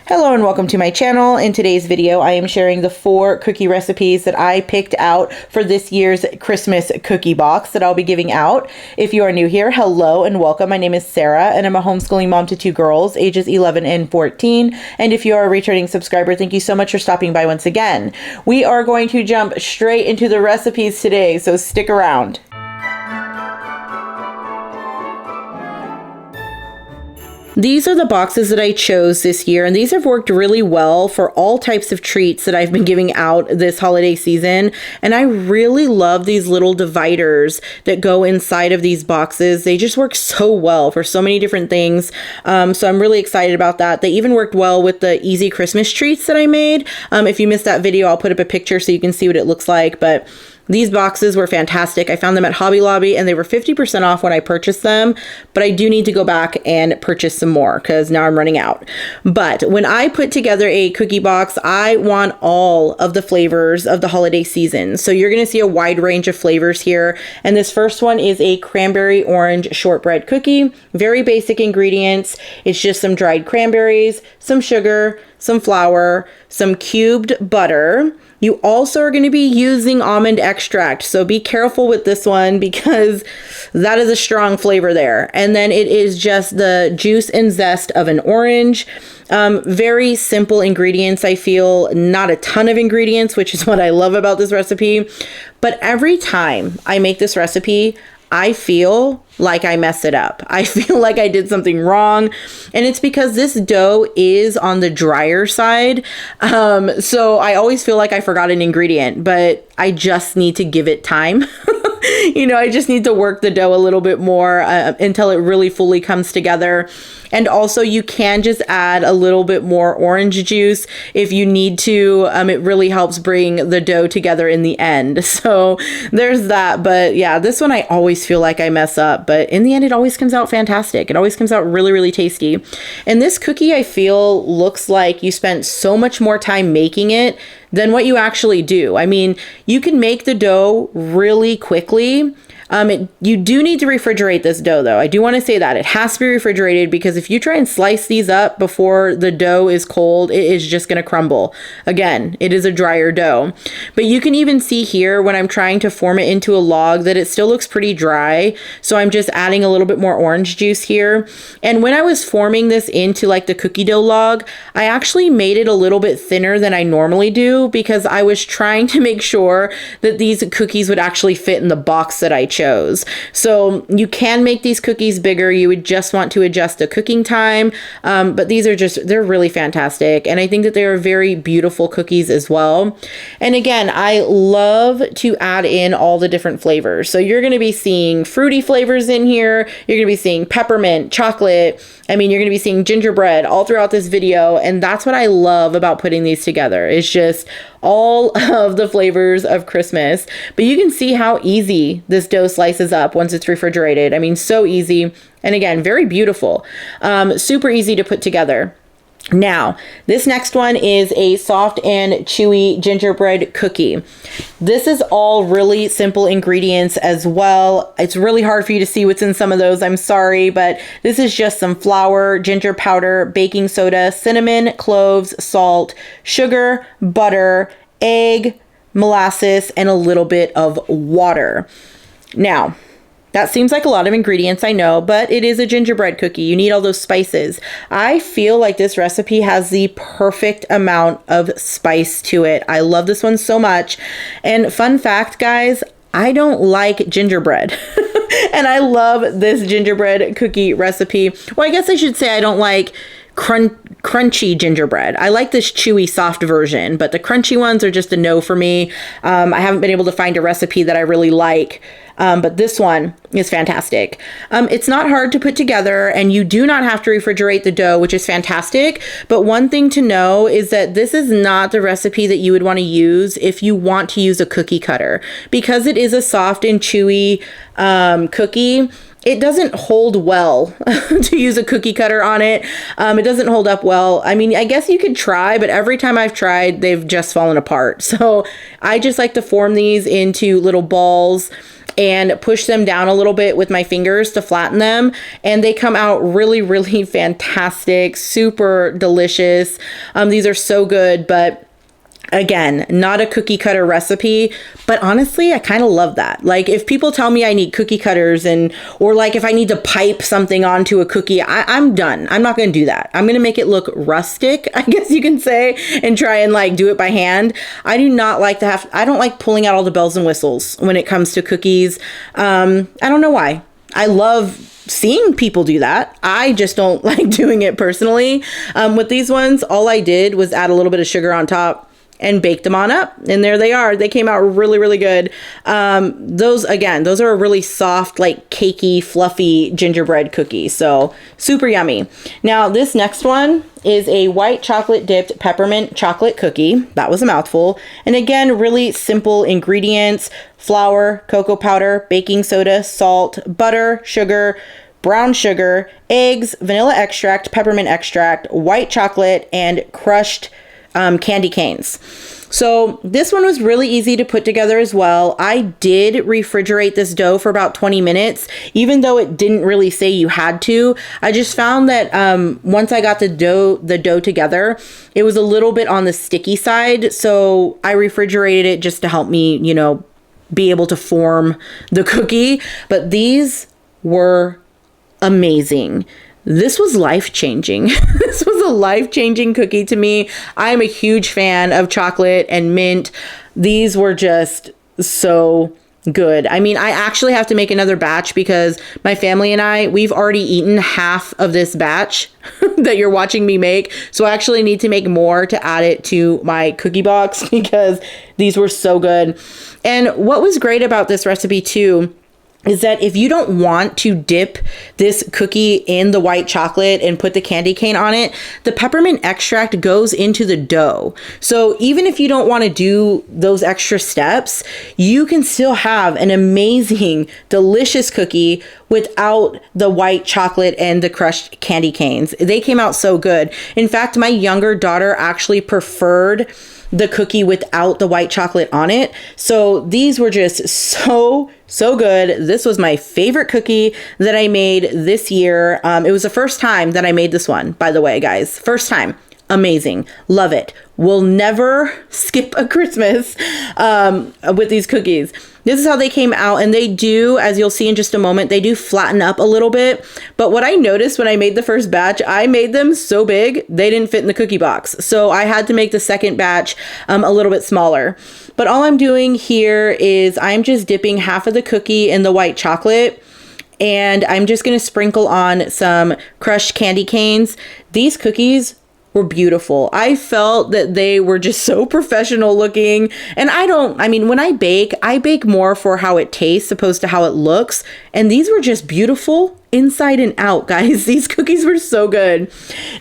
Hello and welcome to my channel. In today's video, I am sharing the 4 cookie recipes that I picked out for this year's Christmas cookie box that I'll be giving out. If you are new here, hello and welcome. My name is Sarah and I'm a homeschooling mom to 2 girls, ages 11 and 14. And if you are a returning subscriber, thank you so much for stopping by once again. We are going to jump straight into the recipes today, so stick around. These are the boxes that I chose this year, and these have worked really well for all types of treats that I've been giving out this holiday season. And I really love these little dividers that go inside of these boxes. They just work so well for so many different things. So I'm really excited about that. They even worked well with the easy Christmas treats that I made. If you missed that video, I'll put up a picture so you can see what it looks like. But these boxes were fantastic. I found them at Hobby Lobby and they were 50% off when I purchased them, but I do need to go back and purchase some more because now I'm running out. But when I put together a cookie box, I want all of the flavors of the holiday season. So you're going to see a wide range of flavors here. And this first one is a cranberry orange shortbread cookie. Very basic ingredients. It's just some dried cranberries, some sugar, some flour, some cubed butter. You also are going to be using almond extract, so be careful with this one because that is a strong flavor there. And then it is just the juice and zest of an orange. Very simple ingredients, I feel. Not a ton of ingredients, which is what I love about this recipe. But every time I make this recipe, I feel like I mess it up. I feel like I did something wrong. And it's because this dough is on the drier side. So I always feel like I forgot an ingredient, but I just need to give it time. I just need to work the dough a little bit more until it really fully comes together. And also you can just add a little bit more orange juice if you need to. It really helps bring the dough together in the end. So there's that. But yeah, this one I always feel like I mess up. But in the end, it always comes out fantastic. It always comes out really, really tasty. And this cookie, I feel, looks like you spent so much more time making it than what you actually do. I mean, you can make the dough really quickly. You do need to refrigerate this dough, though. I do want to say that it has to be refrigerated because if you try and slice these up before the dough is cold, it is just going to crumble. Again, it is a drier dough. But you can even see here when I'm trying to form it into a log that it still looks pretty dry. So I'm just adding a little bit more orange juice here. And when I was forming this into like the cookie dough log, I actually made it a little bit thinner than I normally do because I was trying to make sure that these cookies would actually fit in the box that I chose. So you can make these cookies bigger. You would just want to adjust the cooking time. But these are they're really fantastic. And I think that they are very beautiful cookies as well. And again, I love to add in all the different flavors. So you're going to be seeing fruity flavors in here. You're going to be seeing peppermint, chocolate. I mean, you're going to be seeing gingerbread all throughout this video. And that's what I love about putting these together. It's just all of the flavors of Christmas. But you can see how easy this dough slices up once it's refrigerated. I mean, so easy. And again, very beautiful. Super easy to put together. Now, this next one is a soft and chewy gingerbread cookie. This is all really simple ingredients as well. It's really hard for you to see what's in some of those. I'm sorry, but this is just some flour, ginger powder, baking soda, cinnamon, cloves, salt, sugar, butter, egg, molasses, and a little bit of water. Now, that seems like a lot of ingredients, I know, but it is a gingerbread cookie. You need all those spices. I feel like this recipe has the perfect amount of spice to it. I love this one so much. And fun fact, guys, I don't like gingerbread. And I love this gingerbread cookie recipe. Well, I guess I should say I don't like crunchy gingerbread. I like this chewy soft version, but the crunchy ones are just a no for me. I haven't been able to find a recipe that I really like. But this one is fantastic. It's not hard to put together and you do not have to refrigerate the dough, which is fantastic. But one thing to know is that this is not the recipe that you would want to use if you want to use a cookie cutter. Because it is a soft and chewy cookie, it doesn't hold well to use a cookie cutter on it. It doesn't hold up well. I mean, I guess you could try, but every time I've tried, they've just fallen apart. So I just like to form these into little balls. and push them down a little bit with my fingers to flatten them. And they come out really, really fantastic, super delicious. These are so good, but again, not a cookie cutter recipe, but honestly, I kind of love that. Like if people tell me I need cookie cutters or like if I need to pipe something onto a cookie, I'm done. I'm not going to do that. I'm going to make it look rustic, I guess you can say, and try and like do it by hand. I do not like I don't like pulling out all the bells and whistles when it comes to cookies. I don't know why. I love seeing people do that. I just don't like doing it personally. With these ones, all I did was add a little bit of sugar on top and baked them on up. And there they are. They came out really, really good. Those are a really soft, like cakey, fluffy gingerbread cookie. So super yummy. Now this next one is a white chocolate dipped peppermint chocolate cookie. That was a mouthful. And again, really simple ingredients: flour, cocoa powder, baking soda, salt, butter, sugar, brown sugar, eggs, vanilla extract, peppermint extract, white chocolate, and crushed candy canes. So this one was really easy to put together as well. I did refrigerate this dough for about 20 minutes, even though it didn't really say you had to. I just found that once I got the dough together, it was a little bit on the sticky side. So I refrigerated it just to help me, be able to form the cookie. But these were amazing. This was life-changing. This was a life-changing cookie to me. I am a huge fan of chocolate and mint. These were just so good. I mean, I actually have to make another batch because my family and we've already eaten half of this batch that you're watching me make. So I actually need to make more to add it to my cookie box because these were so good. And what was great about this recipe too is that if you don't want to dip this cookie in the white chocolate and put the candy cane on it, the peppermint extract goes into the dough. So even if you don't want to do those extra steps, you can still have an amazing, delicious cookie without the white chocolate and the crushed candy canes. They came out so good. In fact, my younger daughter actually preferred the cookie without the white chocolate on it. So these were just so good. This was my favorite cookie that I made this year. It was the first time that I made this one, by the way, guys. First time. Amazing. Love it. We'll never skip a Christmas with these cookies. This is how they came out, and they do, as you'll see in just a moment, they do flatten up a little bit. But what I noticed when I made the first batch, I made them so big, they didn't fit in the cookie box. So I had to make the second batch a little bit smaller. But all I'm doing here is I'm just dipping half of the cookie in the white chocolate, and I'm just going to sprinkle on some crushed candy canes. These cookies were beautiful. I felt that they were just so professional looking. And when I bake more for how it tastes opposed to how it looks. And these were just beautiful inside and out, guys. These cookies were so good.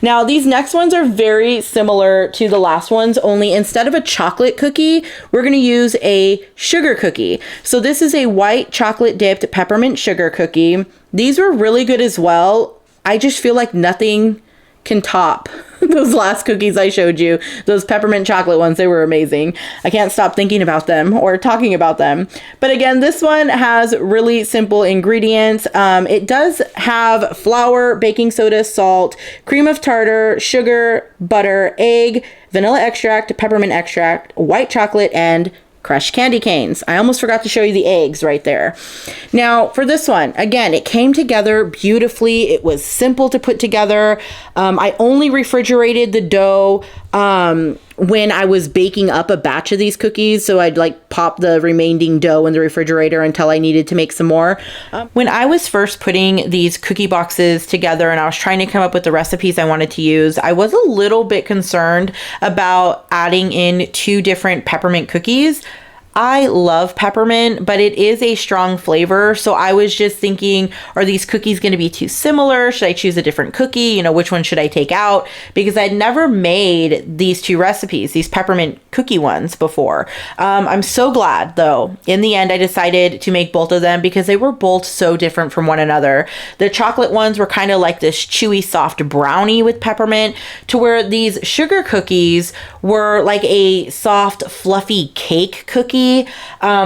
Now, these next ones are very similar to the last ones, only instead of a chocolate cookie, we're going to use a sugar cookie. So this is a white chocolate dipped peppermint sugar cookie. These were really good as well. I just feel like nothing can top those last cookies I showed you, those peppermint chocolate ones. They were amazing. I can't stop thinking about them or talking about them. But again, this one has really simple ingredients. It does have flour, baking soda, salt, cream of tartar, sugar, butter, egg, vanilla extract, peppermint extract, white chocolate, and crushed candy canes. I almost forgot to show you the eggs right there. Now for this one, again, it came together beautifully. It was simple to put together. I only refrigerated the dough when I was baking up a batch of these cookies. So I'd like pop the remaining dough in the refrigerator until I needed to make some more. When I was first putting these cookie boxes together and I was trying to come up with the recipes I wanted to use, I was a little bit concerned about adding in 2 different peppermint cookies. I love peppermint, but it is a strong flavor. So I was just thinking, are these cookies going to be too similar? Should I choose a different cookie? Which one should I take out? Because I'd never made these 2 recipes, these peppermint cookie ones before. I'm so glad though. In the end, I decided to make both of them because they were both so different from one another. The chocolate ones were kind of like this chewy, soft brownie with peppermint, to where these sugar cookies were like a soft, fluffy cake cookie crispy.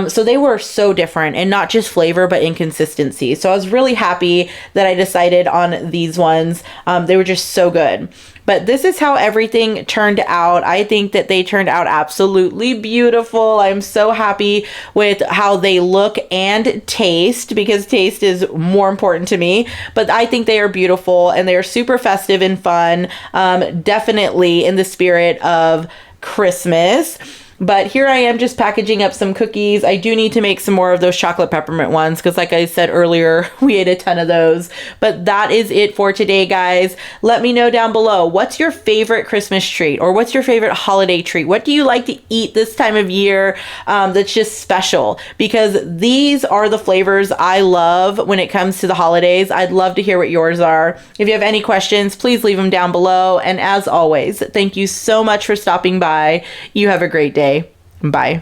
So they were so different, and not just flavor, but in consistency. So I was really happy that I decided on these ones. They were just so good. But this is how everything turned out. I think that they turned out absolutely beautiful. I'm so happy with how they look and taste, because taste is more important to me. But I think they are beautiful, and they are super festive and fun. Definitely in the spirit of Christmas. But here I am just packaging up some cookies. I do need to make some more of those chocolate peppermint ones, because like I said earlier, we ate a ton of those. But that is it for today, guys. Let me know down below, what's your favorite Christmas treat, or what's your favorite holiday treat? What do you like to eat this time of year that's just special? Because these are the flavors I love when it comes to the holidays. I'd love to hear what yours are. If you have any questions, please leave them down below. And as always, thank you so much for stopping by. You have a great day. Bye.